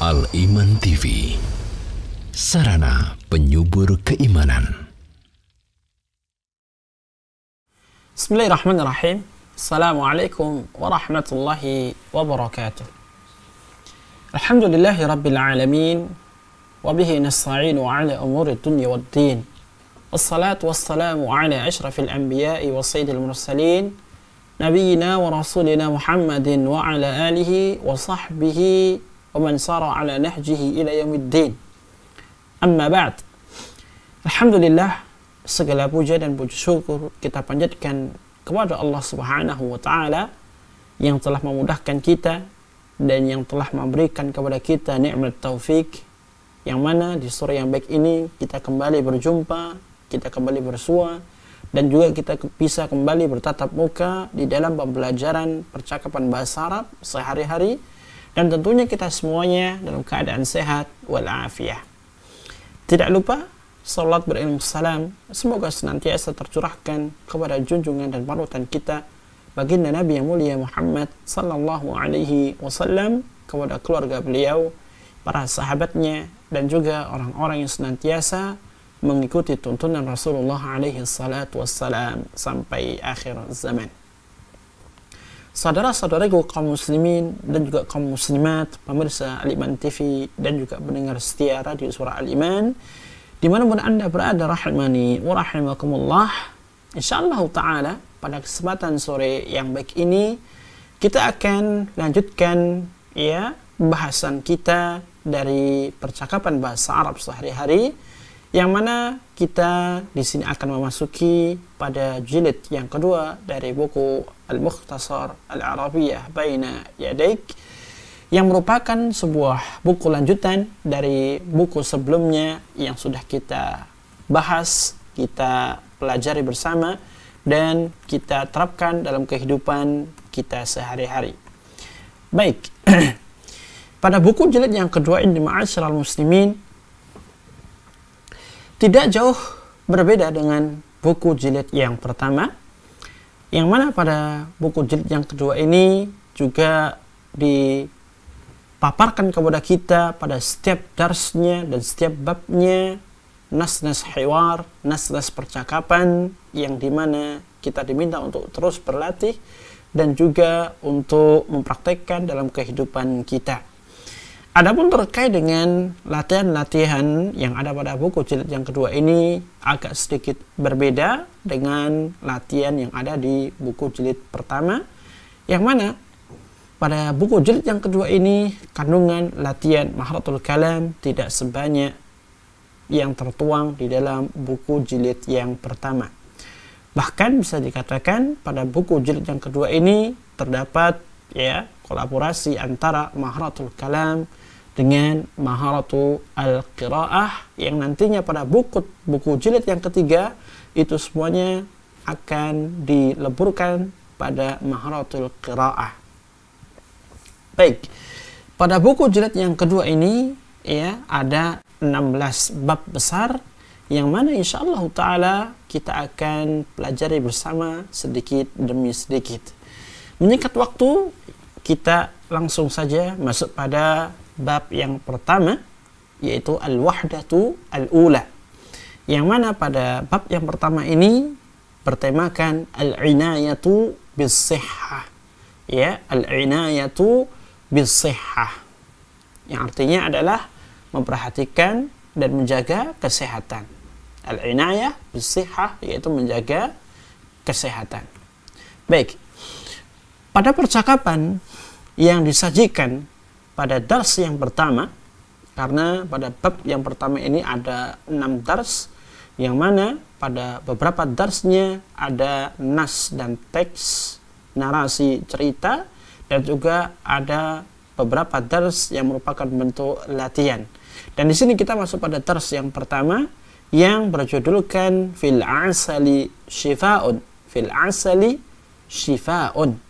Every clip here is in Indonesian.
Al-Iman TV, sarana penyubur keimanan. Bismillahirrahmanirrahim. Assalamualaikum warahmatullahi wabarakatuh. Alhamdulillahi rabbil alamin, wabihi nasta'inu ala umuri dunya waddin. Wassalatu wassalamu ala ashrafil anbiya'i wa sayyidil mursalin, nabiyina wa rasulina Muhammadin wa ala alihi wa sahbihi wa man sara ala nahjihi ila yaumiddin. Amma ba'd. Alhamdulillah, segala puja dan puji syukur kita panjatkan kepada Allah Subhanahu wa taala yang telah memudahkan kita dan yang telah memberikan kepada kita nikmat taufik, yang mana di sore yang baik ini kita kembali berjumpa, kita kembali bersua, dan juga kita bisa kembali bertatap muka di dalam pembelajaran percakapan bahasa Arab sehari-hari, dan tentunya kita semuanya dalam keadaan sehat walafiat. Tidak lupa salat berilmu salam semoga senantiasa tercurahkan kepada junjungan dan panutan kita baginda Nabi yang mulia Muhammad sallallahu alaihi wasallam, kepada keluarga beliau, para sahabatnya, dan juga orang-orang yang senantiasa mengikuti tuntunan Rasulullah alaihi salatu wassalam sampai akhir zaman. Saudara-saudariku kaum muslimin dan juga kaum muslimat, pemirsa Al-Iman TV dan juga pendengar setia radio Suara Al-Iman dimanapun Anda berada, rahimani wa rahimakumullah. Insyaallah ta'ala pada kesempatan sore yang baik ini kita akan lanjutkan bahasan kita dari percakapan bahasa Arab sehari-hari, yang mana kita di sini akan memasuki pada jilid yang kedua dari buku Al-Mukhtasar Al-Arabiyyah Baina Yadaik, yang merupakan sebuah buku lanjutan dari buku sebelumnya yang sudah kita bahas, kita pelajari bersama, dan kita terapkan dalam kehidupan kita sehari-hari. Baik, pada buku jilid yang kedua ini, ma'asyiral muslimin, tidak jauh berbeda dengan buku jilid yang pertama, yang mana pada buku jilid yang kedua ini juga dipaparkan kepada kita pada setiap darsnya dan setiap babnya nas-nas hiwar, nas-nas percakapan, yang dimana kita diminta untuk terus berlatih dan juga untuk mempraktekkan dalam kehidupan kita. Adapun terkait dengan latihan-latihan yang ada pada buku jilid yang kedua ini agak sedikit berbeda dengan latihan yang ada di buku jilid pertama, yang mana pada buku jilid yang kedua ini kandungan latihan maharatul kalam tidak sebanyak yang tertuang di dalam buku jilid yang pertama. Bahkan bisa dikatakan pada buku jilid yang kedua ini terdapat kolaborasi antara maharatul kalam dengan maharatu al-qiraah, yang nantinya pada buku jilid yang ketiga itu semuanya akan dileburkan pada maharatul qiraah. Baik, pada buku jilid yang kedua ini ada 16 bab besar, yang mana insyaallah ta'ala kita akan pelajari bersama sedikit demi sedikit. Menyingkat waktu, kita langsung saja masuk pada bab yang pertama, yaitu al-wahdatu al-ula, yang mana pada bab yang pertama ini bertemakan al-inayatu bis-sihhah, al-inayatu bis-sihhah, yang artinya adalah memperhatikan dan menjaga kesehatan. Al-inayah bis-sihhah yaitu menjaga kesehatan. Baik, pada percakapan yang disajikan pada dars yang pertama, karena pada bab yang pertama ini ada 6 dars, yang mana pada beberapa darsnya ada nas dan teks, narasi cerita, dan juga ada beberapa dars yang merupakan bentuk latihan. Dan di sini kita masuk pada dars yang pertama yang berjudulkan fil asali shifaun. Fil asali shifaun.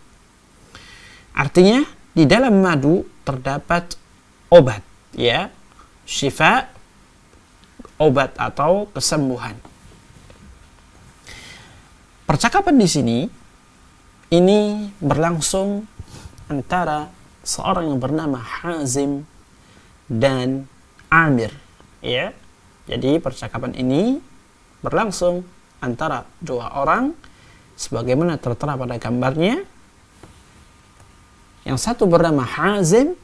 Artinya di dalam madu terdapat obat, shifa, obat atau kesembuhan. Percakapan di sini ini berlangsung antara seorang yang bernama Hazim dan Amir. Ya, jadi percakapan ini berlangsung antara dua orang sebagaimana tertera pada gambarnya. Yang satu bernama Hazim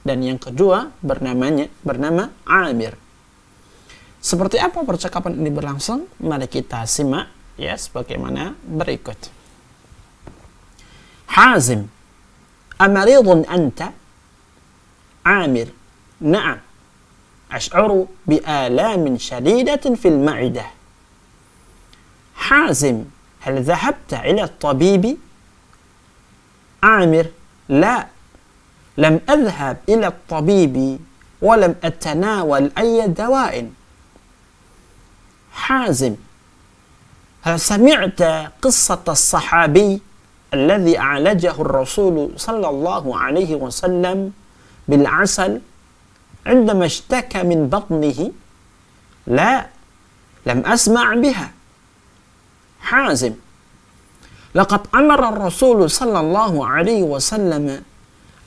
dan yang kedua bernama Amir. Seperti apa percakapan ini berlangsung? Mari kita simak ya sebagaimana berikut. Hazim, amaridun anta? Amir, na'am. Ash'uru bi'alamin shadidatin fil ma'idah. Hazim, hal dhahabta ila at-tabibi? Amir, la. لم أذهب إلى الطبيب ولم أتناول أي دواء. حازم، هل سمعت قصة الصحابي الذي عالجه الرسول صلى الله عليه وسلم بالعسل عندما اشتكى من بطنه؟ لا، لم أسمع بها. حازم، لقد أمر الرسول صلى الله عليه وسلم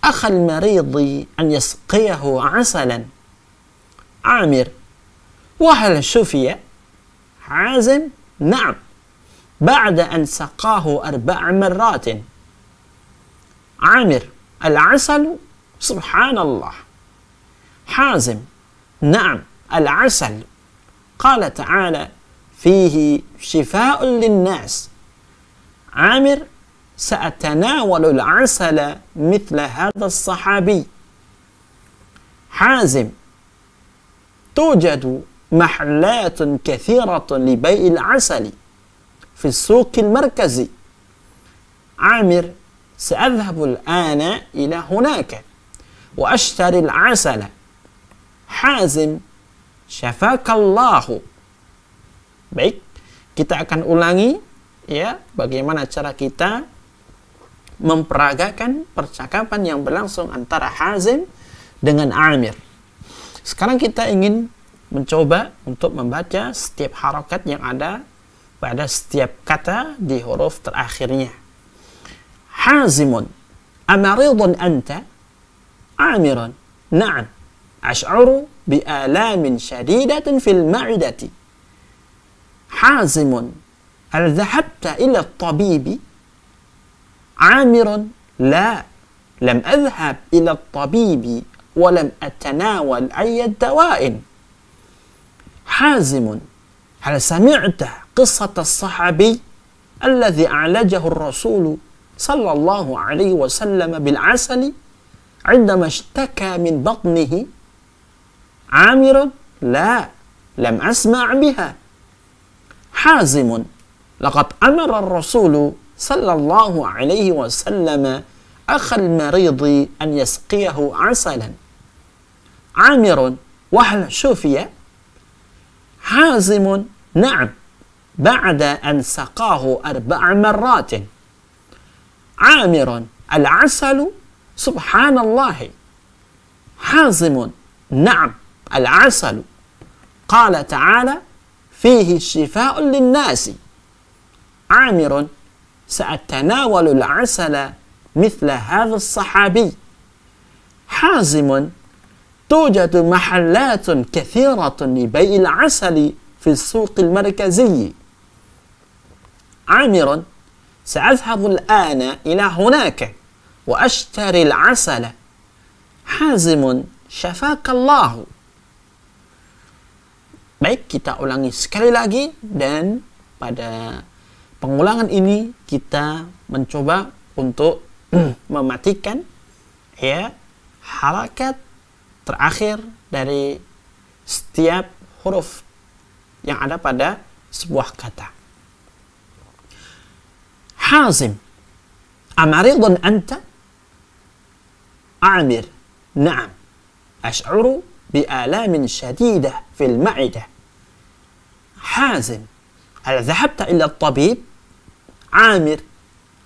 أخا المريض أن يسقيه عسلا. عامر، وهل شفي؟ حازم، نعم، بعد أن سقاه 4 مرات. عامر، العسل؟ سبحان الله. حازم، نعم، العسل قال تعالى فيه شفاء للناس. عامر، سأتناول العسل مثل هذا الصحابي. حازم، توجد محلات كثيرة لبيع العسل في السوق المركزي. عامر، سأذهب الآن إلى هناك وأشتري العسل. حازم، شفاك الله. Baik, kita akan ulangi ya bagaimana cara kita memperagakan percakapan yang berlangsung antara Hazim dengan Amir. Sekarang kita ingin mencoba untuk membaca setiap harokat yang ada pada setiap kata di huruf terakhirnya. Hazimun, amaridun anta? Amirun, na'am. Ash'uru bi'alamin shadidatin fil ma'idati. Hazimun, hal dhahabta ila at-tabibi? عامر، لا، لم أذهب إلى الطبيب ولم أتناول أي دواء. حازم، هل سمعت قصة الصحابي الذي عالجه الرسول صلى الله عليه وسلم بالعسل عندما اشتكى من بطنه؟ عامر، لا، لم أسمع بها. حازم، لقد أمر الرسول صلى الله عليه وسلم أخا المريض أن يسقيه عسلا. عامر، وهل شفي؟ حازم، نعم، بعد أن سقاه 4 مرات. عامر، العسل؟ سبحان الله. حازم، نعم، العسل قال تعالى فيه شفاء للناس. عامر، سأتناول العسل مثل هذا الصحابي. حازم، توجد محلات كثيرة لبيع العسل في السوق المركزي. عامر، سأذهب الآن إلى هناك وأشتري العسل. حازم، شفاك الله. Baik, kita ulangi sekali lagi dan pada pengulangan ini kita mencoba untuk mematikan ya harakat terakhir dari setiap huruf yang ada pada sebuah kata. Hazim, amaridun anta? Amir, na'am. Ash'uru bi'alamin shadidah fil ma'idah. Hazim, hal dhahabta ila at-tabib? عامر،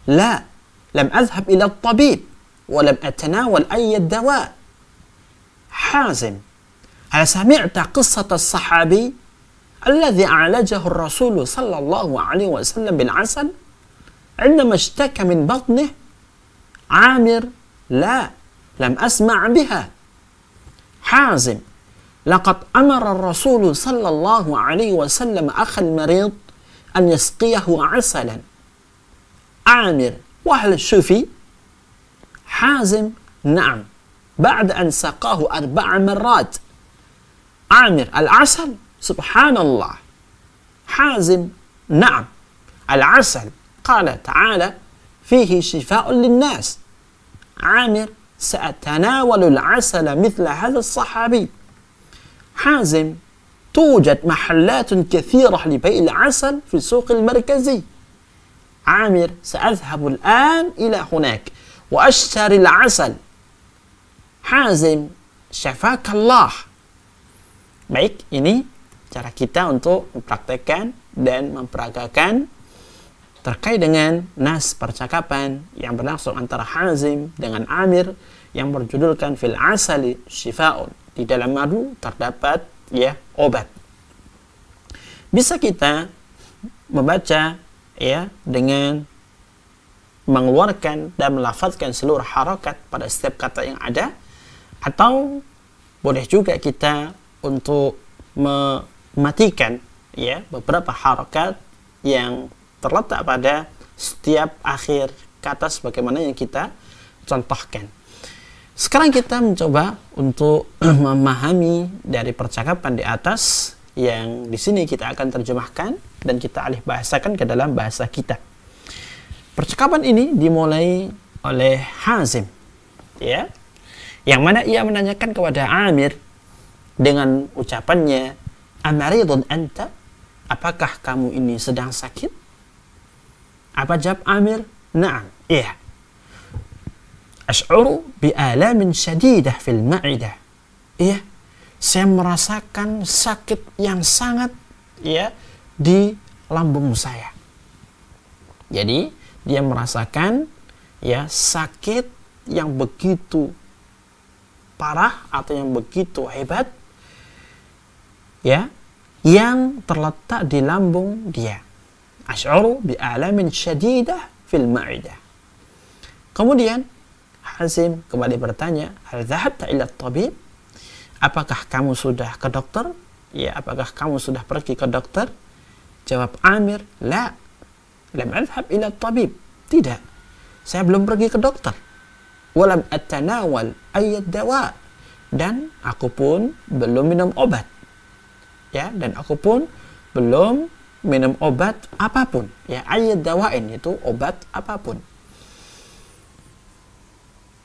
لا، لم أذهب إلى الطبيب ولم أتناول أي دواء. حازم، هل سمعت قصة الصحابي الذي عالجه الرسول صلى الله عليه وسلم بالعسل عندما اشتكى من بطنه؟ عامر، لا، لم أسمع بها. Hazim, laqad amara Rasul sallallahu alaihi wasallam akhal marid an yasqiyahu asalan. Amir, wahal syufi. Hazim, na'am. Ba'da an saqahu 4 marrat. Amir, al-asal, subhanallah. Hazim, na'am. Al-asal, qala ta'ala, fihi shifa'un linnas. Amir, sa'atanawalu al-asala mithla hadha as-sahabi. Hazim, توجد محلات كثيرة لبيع العسل في السوق المركزي. عامر، سأذهب الآن إلى هناك وأشتري العسل. Hazim, syafakallah. Baik, ini cara kita untuk mempraktekkan dan memperagakan terkait dengan nas percakapan yang berlangsung antara Hazim dengan Amir yang berjudulkan fil asali syifa'un. Di dalam madu terdapat obat. Bisa kita membaca dengan mengeluarkan dan melafazkan seluruh harakat pada setiap kata yang ada, atau boleh juga kita untuk mematikan beberapa harakat yang terletak pada setiap akhir kata sebagaimana yang kita contohkan. Sekarang kita mencoba untuk memahami dari percakapan di atas yang di sini kita akan terjemahkan dan kita alih bahasakan ke dalam bahasa kita. Percakapan ini dimulai oleh Hazim, yang mana ia menanyakan kepada Amir dengan ucapannya, "Amaridun anta?" Apakah kamu ini sedang sakit? Apa jawab Amir? "Na'am." Iya. "Ash'uru bi'alamin syadidah fil ma'idah." Iya, saya merasakan sakit yang sangat di lambung saya. Jadi dia merasakan sakit yang begitu parah atau yang begitu hebat yang terletak di lambung dia. Ash'uru bi'alamin syadidah fil ma'idah. Kemudian Hazim kembali bertanya, "Hal dhahabta ila tabib?" Apakah kamu sudah ke dokter? Apakah kamu sudah pergi ke dokter? Jawab Amir, "La, lam adhhab ila tabib." Tidak, saya belum pergi ke dokter. "Walam atanawal ayyad dawa." Dan aku pun belum minum obat. Dan aku pun belum minum obat apapun. Ayyad dawain itu obat apapun.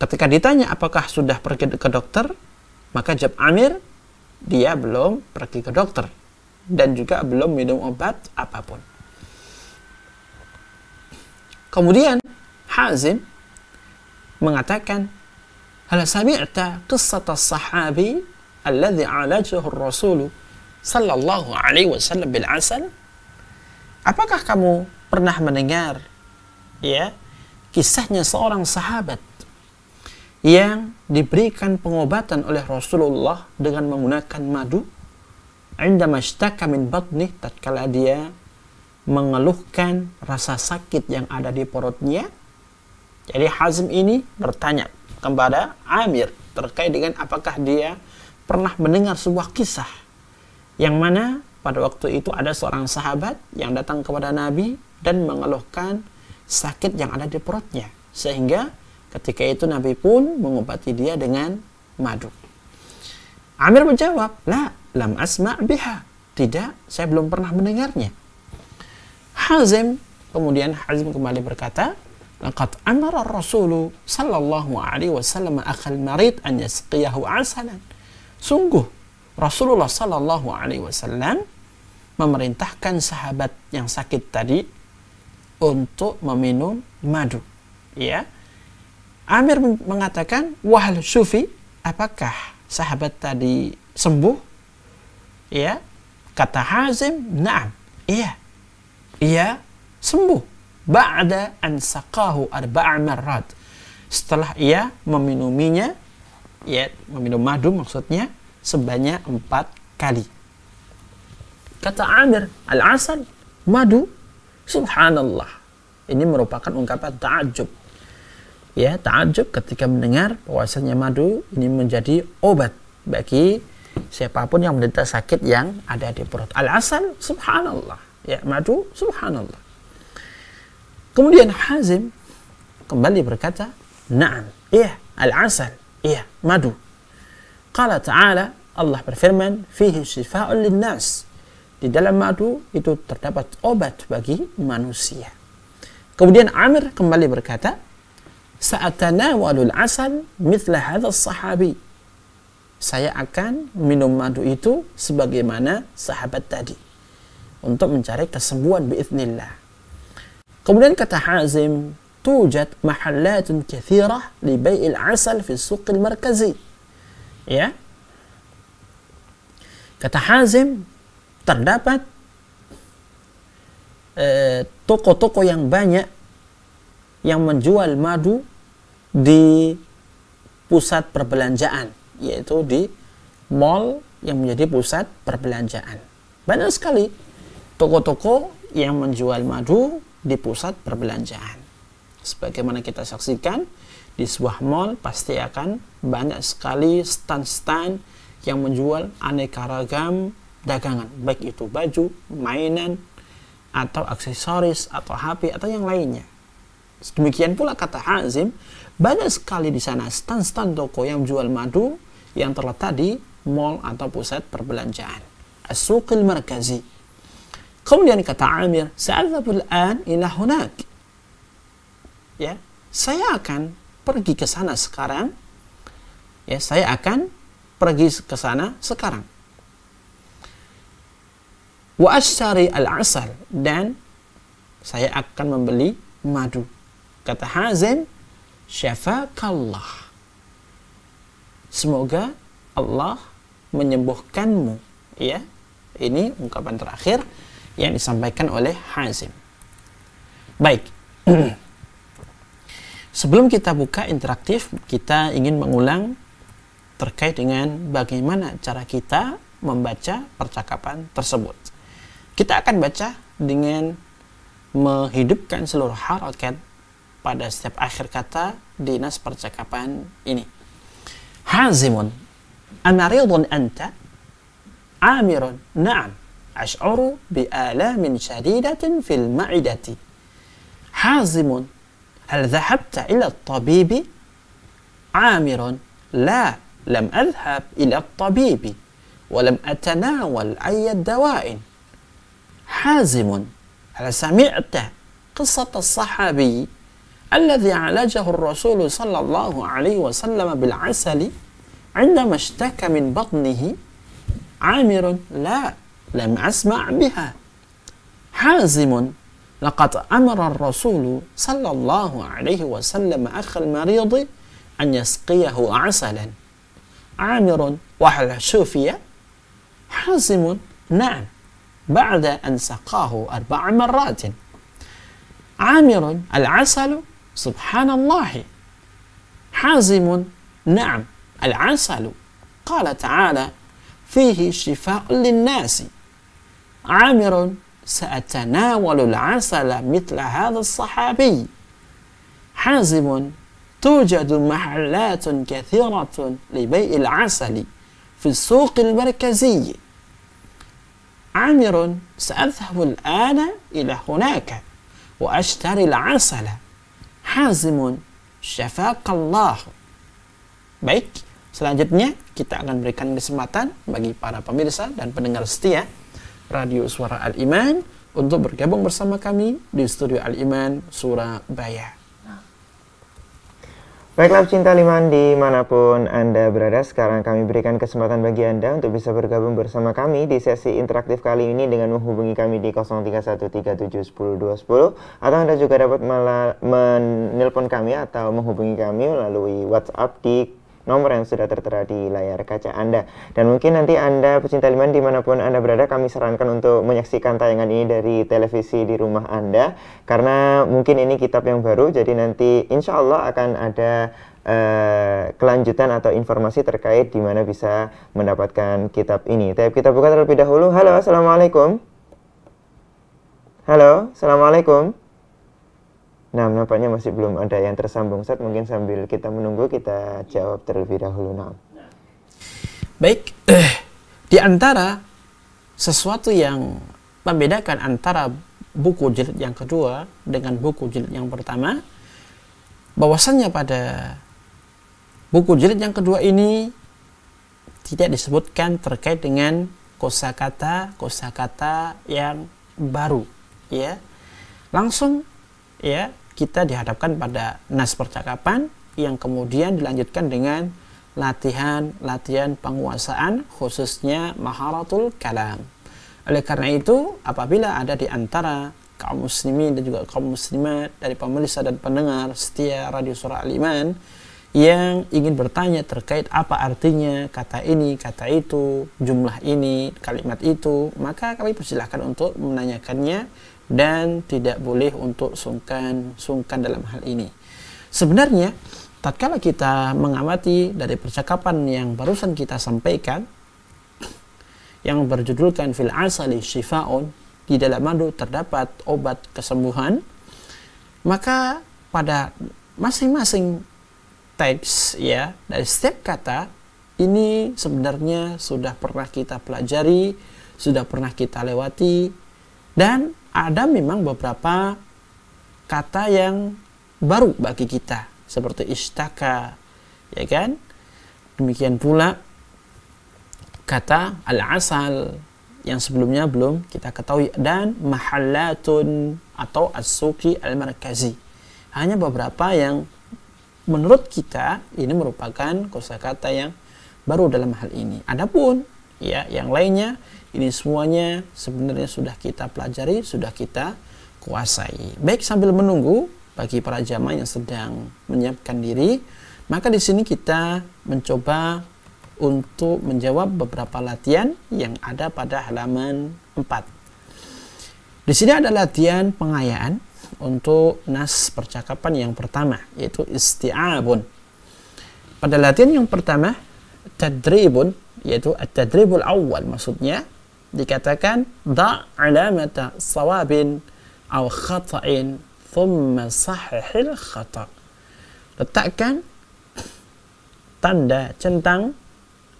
Ketika ditanya apakah sudah pergi ke dokter, maka jawab Amir, dia belum pergi ke dokter dan juga belum minum obat apapun. Kemudian Hazim mengatakan, "Hal sami'ta qissat as-sahabi alladhi 'alajahu ar-rasul sallallahu alaihi wasallam bil 'asal?" Apakah kamu pernah mendengar kisahnya seorang sahabat yang diberikan pengobatan oleh Rasulullah dengan menggunakan madu? Indama ishtaka min batnih, tatkala dia mengeluhkan rasa sakit yang ada di perutnya. Jadi Hazim ini bertanya kepada Amir terkait dengan apakah dia pernah mendengar sebuah kisah yang mana pada waktu itu ada seorang sahabat yang datang kepada Nabi dan mengeluhkan sakit yang ada di perutnya, sehingga ketika itu Nabi pun mengobati dia dengan madu. Amir menjawab, "La, lam asma' biha." Tidak, saya belum pernah mendengarnya. Kemudian Hazim kembali berkata, "Laqad amara Rasul sallallahu alaihi wasallam akhal marid an yasqiyahu asalan." Sungguh Rasulullah sallallahu alaihi wasallam memerintahkan sahabat yang sakit tadi untuk meminum madu. Amir mengatakan, "Wahal syufi?" Apakah sahabat tadi sembuh? Kata Hazim, "Na'am." Ia sembuh. Ba'da an saqahu 4 marrat. Setelah ia meminuminya, meminum madu maksudnya, sebanyak 4 kali. Kata Amir, "Al-asal, madu." Subhanallah. Ini merupakan ungkapan ta'ajub. Ta'ajub ketika mendengar bahwasanya madu ini menjadi obat bagi siapapun yang menderita sakit yang ada di perut. Al-asal, subhanallah. Ya, madu, subhanallah. Kemudian Hazim kembali berkata, na'am, iya, al-asal, iya, madu. Qala ta'ala, Allah berfirman, fihi shifa'un linnas. Di dalam madu itu terdapat obat bagi manusia. Kemudian Amir kembali berkata, sa'atanawalul asal mithla hadha sahabi. Saya akan minum madu itu sebagaimana sahabat tadi untuk mencari kesembuhan biiznillah. Kemudian kata Hazim, tujad mahallatun kathirah li bai'il asal fi suqil markazi. Ya. Kata Hazim, terdapat toko-toko yang banyak yang menjual madu di pusat perbelanjaan, yaitu di mall yang menjadi pusat perbelanjaan. Banyak sekali toko-toko yang menjual madu di pusat perbelanjaan. Sebagaimana kita saksikan, di sebuah mall pasti akan banyak sekali stand-stand yang menjual aneka ragam dagangan, baik itu baju, mainan, atau aksesoris, atau HP, atau yang lainnya. Demikian pula kata Hazim, banyak sekali di sana stand-stand toko yang jual madu yang terletak di mall atau pusat perbelanjaan, as-suqil markazi. Kemudian kata Amir, sa'adhabul an ila hunak. Ya, saya akan pergi ke sana sekarang. Ya, saya akan pergi ke sana sekarang. Wa ashtari al-asal, dan saya akan membeli madu. Kata Hazim, syafakallah. Semoga Allah menyembuhkanmu. Ya, ini ungkapan terakhir yang disampaikan oleh Hazim. Baik. Sebelum kita buka interaktif, kita ingin mengulang terkait dengan bagaimana cara kita membaca percakapan tersebut. Kita akan baca dengan menghidupkan seluruh harakat pada setiap akhir kata di nas percakapan ini. Hazimun, amaridun anta? Amirun, na'am, ash'uru bi'alamin syadidatin fil ma'idati. Hazimun, hal dhahabta ila at-tabibi? Amirun, la, lam adhhab ila at-tabibi, wa lam atanawal ayya dawa'in. حازم هل سمعت قصة الصحابي الذي عالجه الرسول صلى الله عليه وسلم بالعسل عندما اشتكى من بطنه؟ عامر لا، لم أسمع بها. حازم لقد أمر الرسول صلى الله عليه وسلم أخ المريض أن يسقيه عسلا. عامر وهل شفي؟ حازم نعم، بعد أن سقاه 4 مرات. عامر العسل، سبحان الله. حازم نعم، العسل قال تعالى فيه شفاء للناس. عامر سأتناول العسل مثل هذا الصحابي. حازم توجد محلات كثيرة لبيع العسل في السوق المركزي. عامر سأذهب الآن إلى هناك وأشتري العسل. حازم شفاك الله. Baik, selanjutnya kita akan berikan kesempatan bagi para pemirsa dan pendengar setia Radio Suara Al-Iman untuk bergabung bersama kami di studio Al-Iman Surabaya. Baiklah pecinta Al-Iman dimanapun Anda berada, sekarang kami berikan kesempatan bagi Anda untuk bisa bergabung bersama kami di sesi interaktif kali ini dengan menghubungi kami di 0313710210, atau Anda juga dapat menelpon kami atau menghubungi kami melalui WhatsApp di nomor yang sudah tertera di layar kaca Anda. Dan mungkin nanti Anda pecinta Al-Iman dimanapun Anda berada, kami sarankan untuk menyaksikan tayangan ini dari televisi di rumah Anda, karena mungkin ini kitab yang baru, jadi nanti insya Allah akan ada kelanjutan atau informasi terkait di mana bisa mendapatkan kitab ini. Tapi kita buka terlebih dahulu. Halo, assalamualaikum. Halo, assalamualaikum. Nah, nampaknya masih belum ada yang tersambung, Ustaz. Mungkin sambil kita menunggu, kita jawab terlebih dahulu. Nah. Baik, di antara sesuatu yang membedakan antara buku jilid yang kedua dengan buku jilid yang pertama, bahwasannya pada buku jilid yang kedua ini tidak disebutkan terkait dengan kosakata yang baru, ya. Langsung, ya, kita dihadapkan pada nas percakapan yang kemudian dilanjutkan dengan latihan penguasaan, khususnya maharatul kalam. Oleh karena itu, apabila ada di antara kaum muslimin dan juga kaum muslimat dari pemirsa dan pendengar setia Radio Suara Al-Iman yang ingin bertanya terkait apa artinya kata ini, kata itu, jumlah ini, kalimat itu, maka kami persilahkan untuk menanyakannya dan tidak boleh untuk sungkan dalam hal ini. Sebenarnya tatkala kita mengamati dari percakapan yang barusan kita sampaikan yang berjudulkan fil asali syifaun, di dalam madu terdapat obat kesembuhan, maka pada masing-masing teks, ya, dari setiap kata ini sebenarnya sudah pernah kita pelajari, sudah pernah kita lewati, dan ada memang beberapa kata yang baru bagi kita seperti istaka, ya kan? Demikian pula kata al-asal yang sebelumnya belum kita ketahui, dan mahallatun atau as-suqi al-markazi. Hanya beberapa yang menurut kita ini merupakan kosakata yang baru dalam hal ini. Adapun ya yang lainnya ini semuanya sebenarnya sudah kita pelajari, sudah kita kuasai. Baik, sambil menunggu bagi para jamaah yang sedang menyiapkan diri, maka di sini kita mencoba untuk menjawab beberapa latihan yang ada pada halaman 4. Di sini ada latihan pengayaan untuk nas percakapan yang pertama, yaitu isti'abun. Pada latihan yang pertama, tadribun, yaitu at-tadribul awal, maksudnya dikatakan da' alamata sawabin aw khata'in thumma sahihil khata'. Letakkan tanda centang,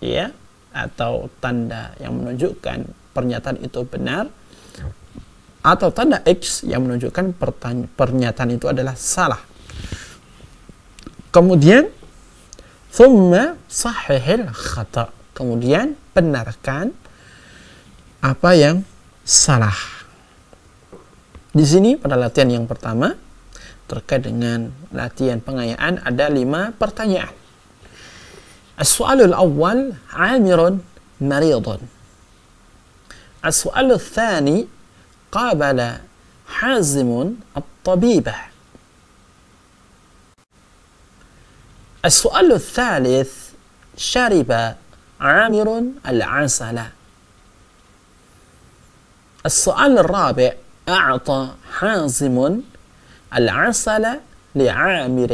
ya, atau tanda yang menunjukkan pernyataan itu benar, atau tanda X yang menunjukkan pernyataan itu adalah salah. Kemudian thumma sahihil khata', kemudian benarkan apa yang salah. Di sini pada latihan yang pertama terkait dengan latihan pengayaan ada 5 pertanyaan. As-su'alul awwal 'amirun maridun. As-su'alul tsani qabala hazimun at-tabibah. As-su'alul tsalits syariba 'amirun al-'asala. As-su'al ar-rabi' أعطى حازم العسل لعامر.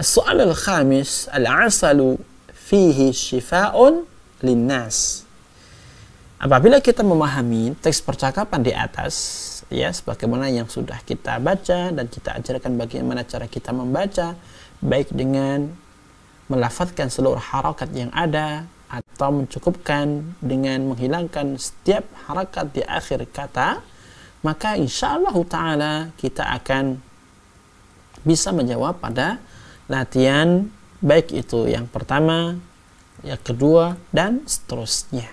السؤال الخامس العسل فيه شفاء للناس. Apabila kita memahami teks percakapan di atas, ya, sebagaimana yang sudah kita baca dan kita ajarkan bagaimana cara kita membaca, baik dengan melafadzkan seluruh harakat yang ada atau mencukupkan dengan menghilangkan setiap harakat di akhir kata, maka insyaallah ta'ala kita akan bisa menjawab pada latihan baik itu yang pertama, yang kedua, dan seterusnya.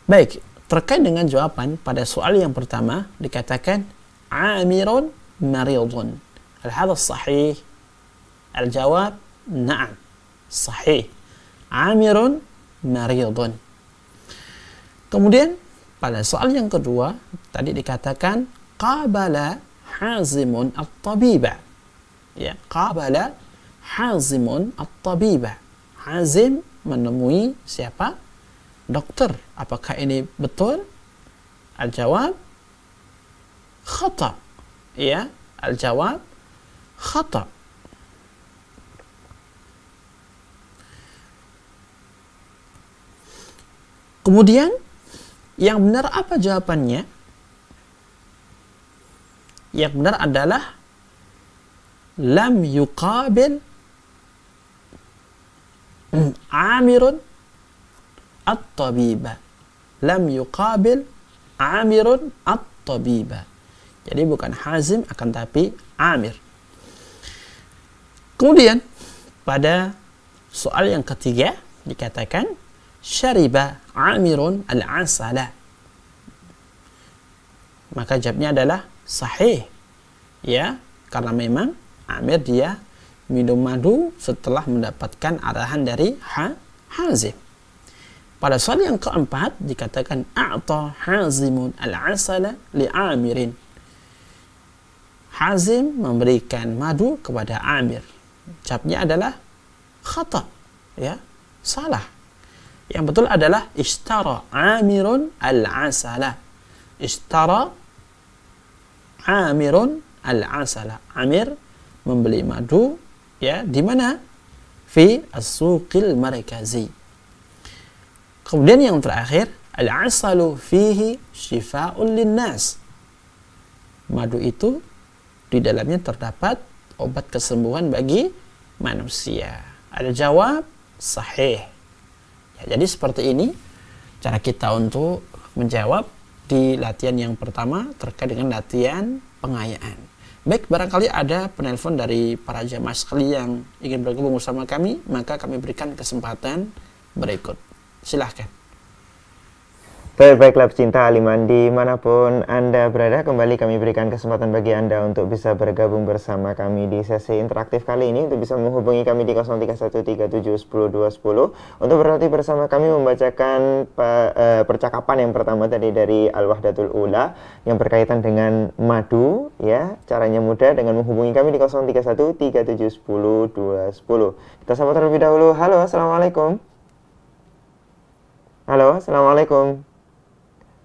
Baik, terkait dengan jawaban pada soal yang pertama dikatakan amirun maridun. Al-hadha sahih. Al-jawab na'am, sahih. Amirun maridun. Kemudian pada soal yang kedua tadi dikatakan qabala hazimun at-tabiba. Ya, qabala hazimun at-tabiba. Hazim menemui siapa? Dokter. Apakah ini betul? Al-jawab khata. Ya, al-jawab khata. Kemudian yang benar apa jawabannya? Yang benar adalah lam yuqabil Amirun at-tabiba. Lam yuqabil Amirun at-tabiba. Jadi bukan Hazim akan tapi Amir. Kemudian pada soal yang ketiga dikatakan syariba Amirun al-asala. Maka jawabnya adalah sahih. Ya, karena memang Amir dia minum madu setelah mendapatkan arahan dari Hazim. Pada soal yang keempat dikatakan a'ta Hazimun al-asala li Amirin. Hazim memberikan madu kepada Amir. Jawabnya adalah khata, ya, salah. Yang betul adalah ishtara Amirun al-asala. Ishtara Amirun al-asala. Amir membeli madu, ya, di mana? Fi as-suqil markazi. Kemudian yang terakhir, al-asalu fihi shifa'un linnas. Madu itu di dalamnya terdapat obat kesembuhan bagi manusia. Ada jawab sahih. Ya, jadi seperti ini cara kita untuk menjawab di latihan yang pertama terkait dengan latihan pengayaan. Baik, barangkali ada penelpon dari para jamaah sekalian yang ingin bergabung bersama kami, maka kami berikan kesempatan berikut. Silahkan. Baiklah pecinta Aliman, dimanapun Anda berada, kembali kami berikan kesempatan bagi Anda untuk bisa bergabung bersama kami di sesi interaktif kali ini. Untuk bisa menghubungi kami di 0313710210 untuk berlatih bersama kami membacakan percakapan yang pertama tadi dari Al-Wahdatul Ula yang berkaitan dengan madu, ya. Caranya mudah dengan menghubungi kami di 0313710210. Kita sapa terlebih dahulu. Halo, assalamualaikum. Halo, assalamualaikum.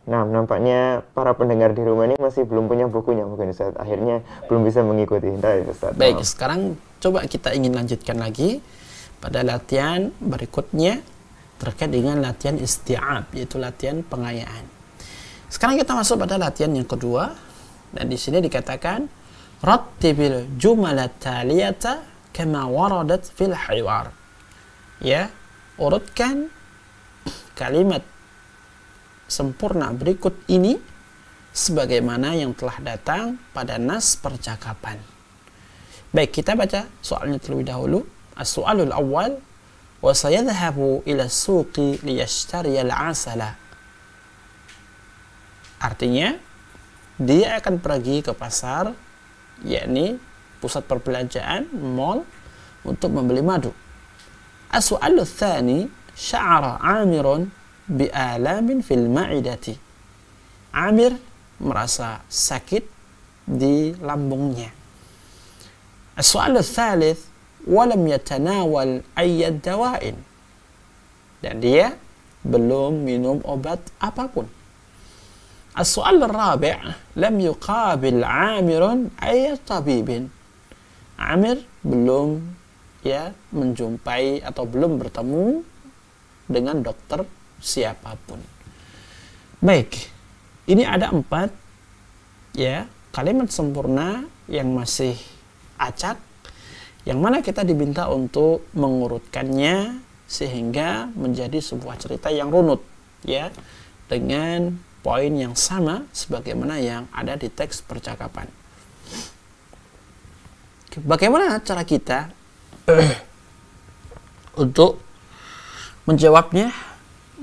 Nah, nampaknya para pendengar di rumah ini masih belum punya bukunya, mungkin Ustaz. Akhirnya belum bisa mengikuti. Baik, sekarang coba kita ingin lanjutkan lagi pada latihan berikutnya terkait dengan latihan isti'ab, yaitu latihan pengayaan. Sekarang kita masuk pada latihan yang kedua, dan di sini dikatakan rattibil jumalat taliyata kama waradat fil hiwar. Ya, urutkan kalimat sempurna berikut ini sebagaimana yang telah datang pada nas percakapan. Baik, kita baca soalnya terlebih dahulu. As-soalul awal, wa sayadhhabu ila suqi liyashtariya al-asala. Artinya, dia akan pergi ke pasar, yakni pusat perbelanjaan, mall, untuk membeli madu. As-soalul tsani, sya'ara Amirun bi'alamin fil ma'idati. Amir merasa sakit di lambungnya. As-soal tsalits, walam yatanawal ayyad dawa'in. Dan dia belum minum obat apapun. As-soal rabi', lam yuqabil Amirun ayyad tabibin. Amir belum, ya, menjumpai atau belum bertemu dengan dokter siapapun. Baik, ini ada 4, ya, kalimat sempurna yang masih acak, yang mana kita diminta untuk mengurutkannya sehingga menjadi sebuah cerita yang runut, ya, dengan poin yang sama sebagaimana yang ada di teks percakapan. Bagaimana cara kita untuk menjawabnya?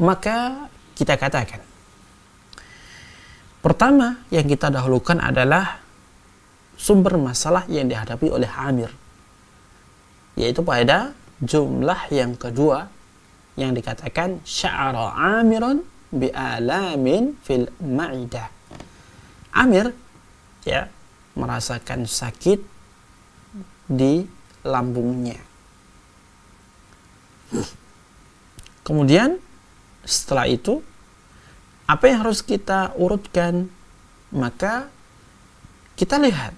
Maka kita katakan, pertama yang kita dahulukan adalah sumber masalah yang dihadapi oleh Amir, yaitu pada jumlah yang kedua yang dikatakan sya'ara Amirun bi'alamin fil ma'idah. Amir, ya, merasakan sakit di lambungnya. Kemudian setelah itu, apa yang harus kita urutkan? Maka kita lihat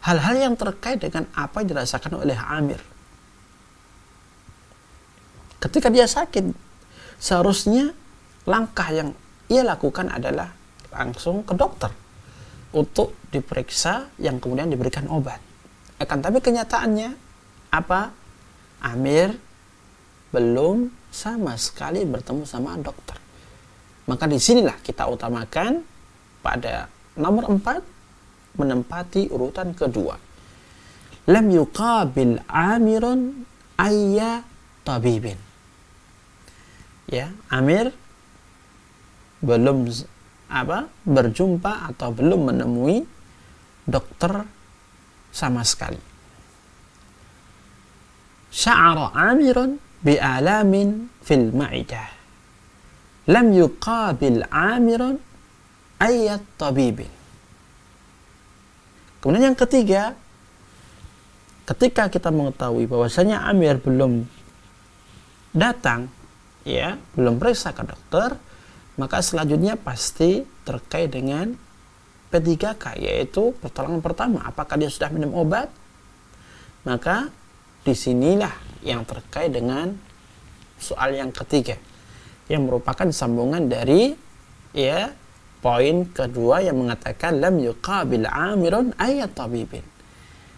hal-hal yang terkait dengan apa yang dirasakan oleh Amir. Ketika dia sakit, seharusnya langkah yang ia lakukan adalah langsung ke dokter untuk diperiksa, yang kemudian diberikan obat. Akan tapi kenyataannya apa? Amir belum sama sekali bertemu sama dokter. Maka disinilah kita utamakan pada nomor 4 menempati urutan kedua. Lam yuqabil amirun ayya tabibin. Ya, Amir belum berjumpa atau belum menemui dokter sama sekali. Sya'ara Amirun bi'alamin fil ma'idah. Lam yuqabil Amirun ayat tabibin. Kemudian yang ketiga, ketika kita mengetahui bahwasanya Amir belum datang, ya, belum periksa ke dokter, maka selanjutnya pasti terkait dengan P3K, yaitu pertolongan pertama. Apakah dia sudah minum obat? Maka disinilah yang terkait dengan soal yang ketiga, yang merupakan sambungan dari poin kedua yang mengatakan lam yuqabil amirun ayat tabibin.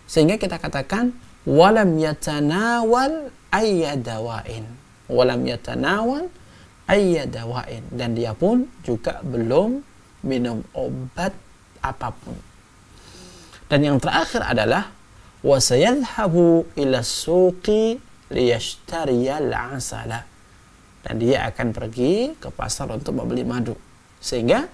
Sehingga kita katakan walam yatanawal ayyadawain. Walam yatanawal ayyadawain. Dan dia pun juga belum minum obat apapun. Dan yang terakhir adalah wasayadhabu ila suqi liyashtariyal asala. Dan dia akan pergi ke pasar untuk membeli madu. Sehingga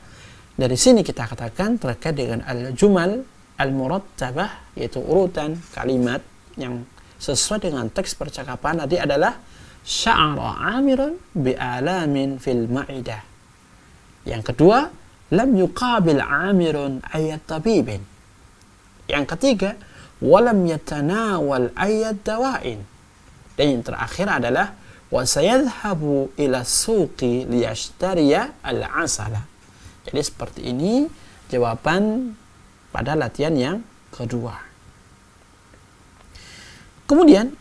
dari sini kita katakan terkait dengan al-jumal al-murattabah, yaitu urutan kalimat yang sesuai dengan teks percakapan tadi adalah sya'ara amirun bi'alamin fil ma'idah. Yang kedua, lam yuqabil amirun ayat tabibin. Yang ketiga, walam yatanawal ayat dawain. Dan yang terakhir adalah wasayadhabu ila suqi liyashtariya al-asala. Jadi seperti ini jawaban pada latihan yang kedua. Kemudian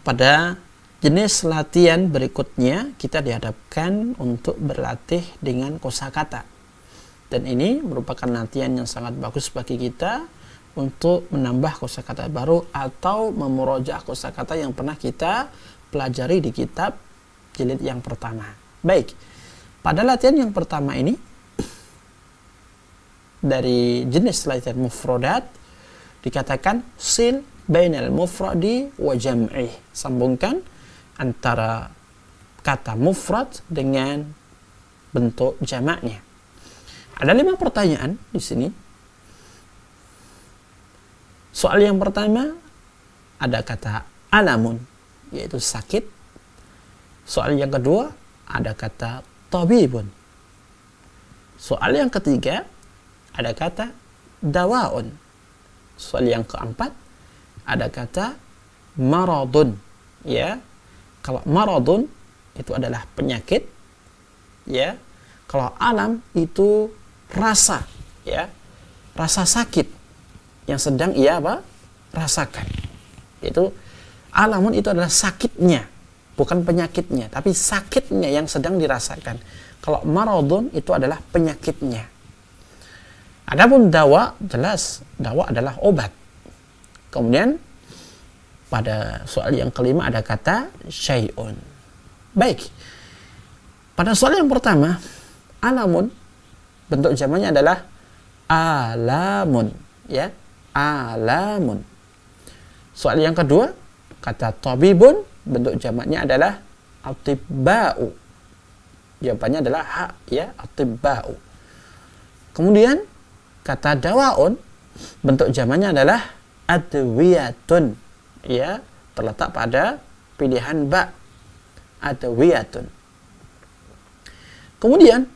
pada jenis latihan berikutnya kita dihadapkan untuk berlatih dengan kosakata. Dan ini merupakan latihan yang sangat bagus bagi kita untuk menambah kosakata baru atau memurojaah kosakata yang pernah kita pelajari di kitab jilid yang pertama. Baik, pada latihan yang pertama ini dari jenis latihan mufrodat dikatakan sil bainal mufradi wa jam'i. Sambungkan antara kata mufrad dengan bentuk jamaknya. Ada 5 pertanyaan di sini. Soal yang pertama ada kata alamun, yaitu sakit. Soal yang kedua ada kata tabibun. Soal yang ketiga ada kata dawaun. Soal yang keempat ada kata maradun. Ya, kalau maradun itu adalah penyakit. Ya, kalau alam itu rasa. Ya, rasa sakit yang sedang ia rasakan. Itu alamun itu adalah sakitnya, bukan penyakitnya, tapi sakitnya yang sedang dirasakan. Kalau maradun itu adalah penyakitnya. Adapun dawa, jelas dawa adalah obat. Kemudian pada soal yang kelima ada kata syai'un. Baik, pada soal yang pertama alamun, bentuk jamaknya adalah alamun, ya, alamun. Soal yang kedua kata tabibun, bentuk jamaknya adalah atibba'u. Jawabannya adalah ha, ya, atibba'u. Kemudian kata dawaun, bentuk jamaknya adalah adwiyatun, ya, terletak pada pilihan ba, adwiyatun. Kemudian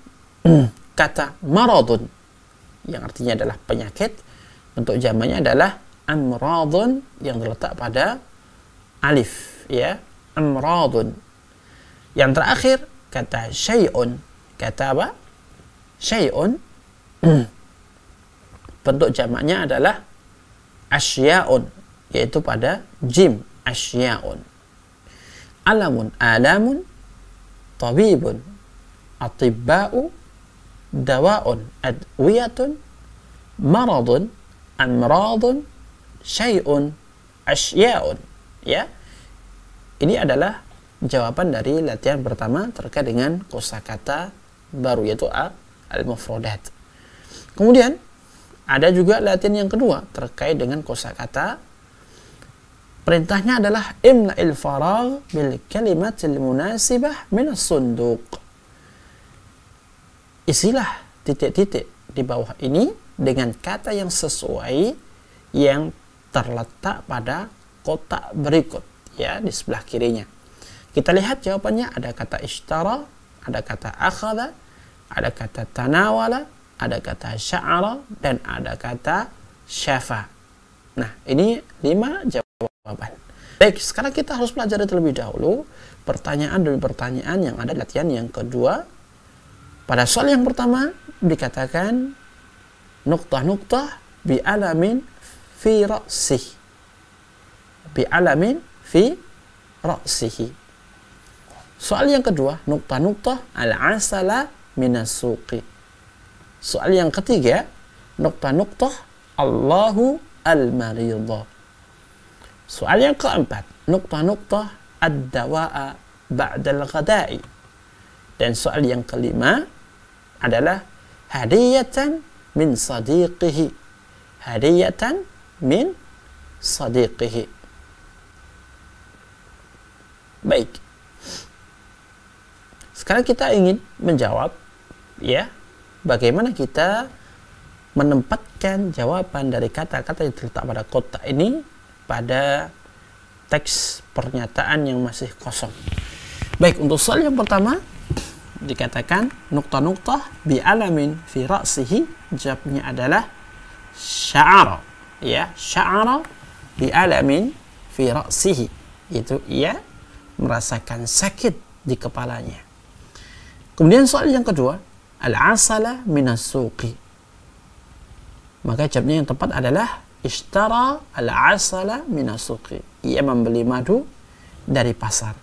kata maradun, yang artinya adalah penyakit, bentuk jamaknya adalah amradun, yang terletak pada alif, ya, amradun. Yang terakhir kata syai'un, kata apa? Syai'un bentuk jamaknya adalah asya'un, yaitu pada jim, asya'un. Alamun, alamun, tabibun, atibba'u, dawaun, adwiyatun, maradun, amradun, syai'un, asya'un. Ya. Ini adalah jawaban dari latihan pertama terkait dengan kosakata baru, yaitu al-mufradat. Kemudian ada juga latihan yang kedua terkait dengan kosakata. Perintahnya adalah imla'il faragh bil kalimatil munasibah min as-sunduq. Isilah titik-titik di bawah ini dengan kata yang sesuai yang terletak pada kotak berikut, ya, di sebelah kirinya. Kita lihat jawabannya, ada kata ishtara, ada kata akhadha, ada kata tanawala, ada kata sya'ara, dan ada kata syafa. Nah, ini 5 jawaban. Baik, sekarang kita harus pelajari terlebih dahulu pertanyaan demi pertanyaan yang ada di latihan yang kedua. Pada soal yang pertama dikatakan nuqtah-nuqtah bi'alamin fi ra'sih. Bi'alamin fi ra'sihi. Soal yang kedua, nuqtah-nuqtah al-asala minas suqi. Soal yang ketiga, nuqtah-nuqtah Allahu al-maridha. Soal yang keempat, nuqtah-nuqtah ad-dawa'a ba'dal ghada'i. Dan soal yang kelima adalah hadiyatan min sadiqihi. Hadiyatan min sadiqihi. Baik. Sekarang kita ingin menjawab, ya, bagaimana kita menempatkan jawaban dari kata-kata yang terletak pada kotak ini pada teks pernyataan yang masih kosong. Baik, untuk soal yang pertama dikatakan nuqtah-nuqtah bi'alamin fi ra'sihi, jawabnya adalah sya'ara, ya, sya'ara bi'alamin fi ra'sihi, itu ia merasakan sakit di kepalanya. Kemudian soal yang kedua, al-asala minas suqi, maka jawabnya yang tepat adalah ishtara al-asala minas suqi, ia membeli madu dari pasar.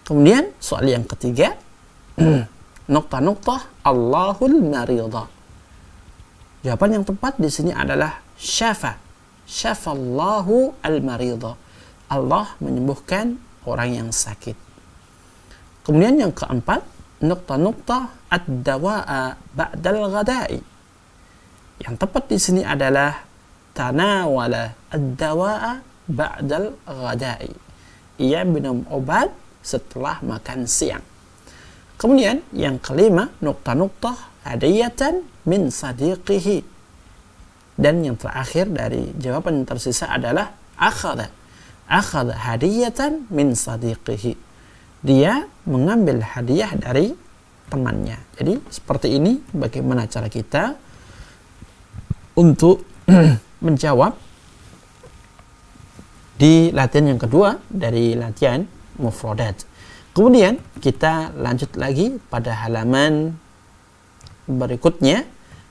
Kemudian soal yang ketiga, nuqtah-nuqtah Allahul maridha, jawaban yang tepat di sini adalah syafa. Syafallahu al-maridha, Allah menyembuhkan orang yang sakit. Kemudian yang keempat, nuqtah-nuqtah ad-dawa'a ba'dal ghada'i, yang tepat di sini adalah tanawala ad-dawa'a ba'dal ghada'i, ia minum obat setelah makan siang. Kemudian yang kelima, nuqtah-nuqtah hadiyatan min sadiqihi, dan yang terakhir dari jawaban yang tersisa adalah akhadha. Akhadha hadiyatan min sadiqihi, dia mengambil hadiah dari temannya. Jadi seperti ini bagaimana cara kita untuk menjawab di latihan yang kedua dari latihan mufradat. Kemudian kita lanjut lagi pada halaman berikutnya,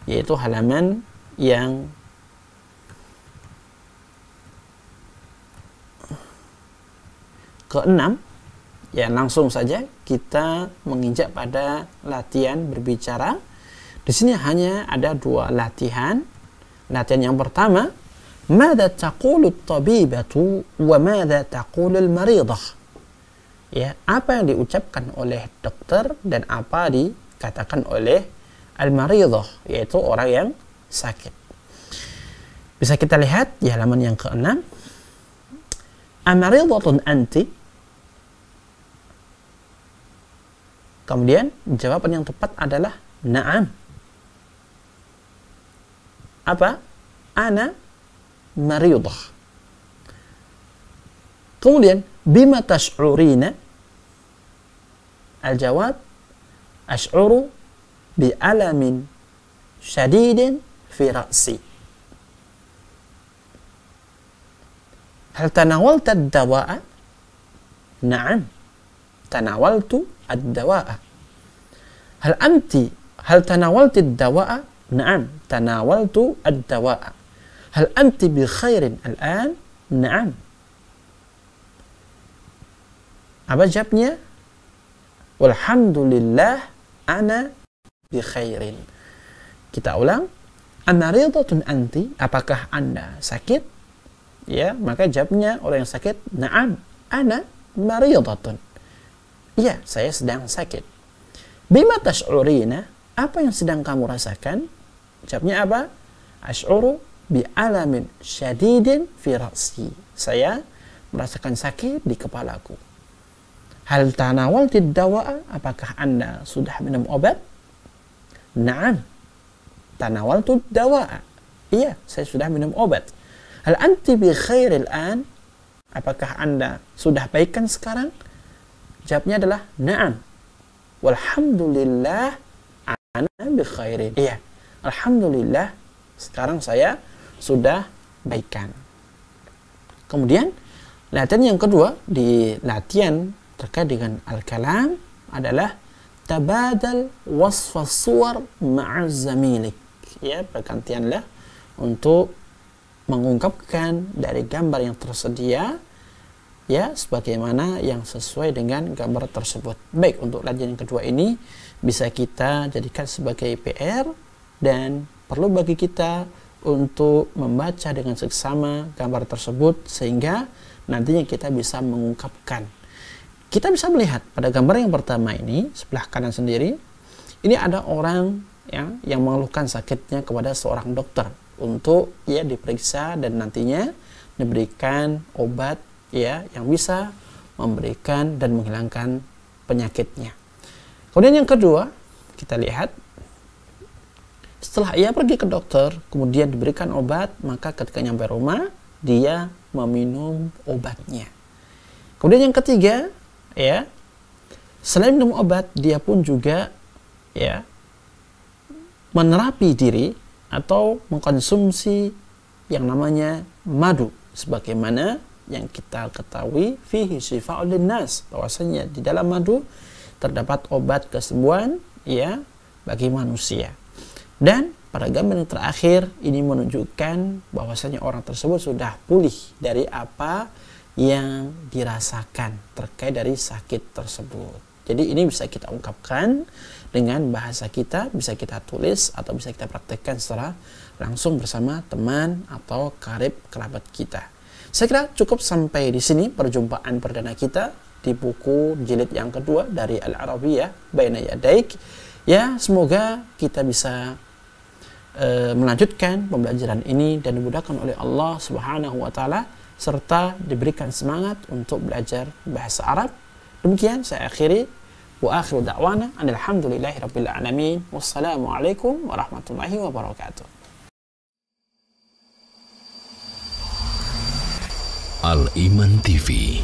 yaitu halaman yang ke-6. Ya, langsung saja kita menginjak pada latihan berbicara. Di sini hanya ada 2 latihan. Latihan yang pertama, madza taqulu at-tabibatu wa madza taqulu al-maridah. Ya, apa yang diucapkan oleh dokter dan apa dikatakan oleh al-maridah, yaitu orang yang sakit. Bisa kita lihat di halaman yang ke-6. Amaridatun anti? Kemudian jawaban yang tepat adalah na'am. Apa? Ana maridah. Kemudian bima tash'urina? Al-jawab ash'uru bi'alamin syadidin fi ra'si. Hal tanawalta ad-dawa'a? Na'am, tanawaltu ad-dawa'a. Hal tanawalti ad-dawa'a? Na'am, tanawaltu ad-dawa'a. Hal anti bi khairin al-an? Na'am. Apa jawabnya? Walhamdulillah ana bi khairin. Kita ulang. Amaridatun anti, apakah Anda sakit? Ya, maka jawabnya orang yang sakit, na'am, ana maridatun. Iya, saya sedang sakit. Bima tash'urina, apa yang sedang kamu rasakan? Jawabnya apa? Ash'uru bi'alamin syadidin fi ra'si. Saya merasakan sakit di kepalaku. Hal tanawaltid dawa'a, apakah Anda sudah minum obat? Na'am, tanawaltud dawa'a. Iya, saya sudah minum obat. Hal anti bi khairil an, apakah Anda sudah baikkan sekarang? Jawabnya adalah na'am. Walhamdulillah ana bi khairin. Iya, alhamdulillah sekarang saya sudah baikkan. Kemudian latihan yang kedua di latihan terkait dengan al-kalam adalah tabadal wasfas suwar ma'az zamilik. Ya, bergantianlah untuk mengungkapkan dari gambar yang tersedia ya sebagaimana yang sesuai dengan gambar tersebut. Baik, untuk latihan yang kedua ini bisa kita jadikan sebagai PR dan perlu bagi kita untuk membaca dengan seksama gambar tersebut sehingga nantinya kita bisa mengungkapkan. Kita bisa melihat pada gambar yang pertama ini sebelah kanan sendiri, ini ada orang yang mengeluhkan sakitnya kepada seorang dokter untuk ya diperiksa dan nantinya diberikan obat ya yang bisa memberikan dan menghilangkan penyakitnya. Kemudian yang kedua, kita lihat setelah ia pergi ke dokter, kemudian diberikan obat, maka ketika nyampe rumah dia meminum obatnya. Kemudian yang ketiga, ya, selain minum obat, dia pun juga ya menerapi diri atau mengkonsumsi yang namanya madu, sebagaimana yang kita ketahui fihi syifa'ul linnas, bahwasanya di dalam madu terdapat obat kesembuhan ya bagi manusia. Dan pada gambar yang terakhir ini menunjukkan bahwasanya orang tersebut sudah pulih dari apa yang dirasakan terkait dari sakit tersebut. Jadi ini bisa kita ungkapkan dengan bahasa kita, bisa kita tulis atau bisa kita praktekkan secara langsung bersama teman atau karib kerabat kita. Saya kira cukup sampai di sini perjumpaan perdana kita di buku jilid yang kedua dari Al-Arabiyah Baina Yadaik. Ya, semoga kita bisa melanjutkan pembelajaran ini dan dimudahkan oleh Allah Subhanahu wa taala serta diberikan semangat untuk belajar bahasa Arab. Demikian saya akhiri, wa akhiru da'wana alhamdulillahi rabbil alamin. Wassalamualaikum warahmatullahi wabarakatuh. Al-Iman TV,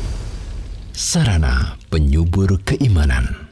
sarana penyubur keimanan.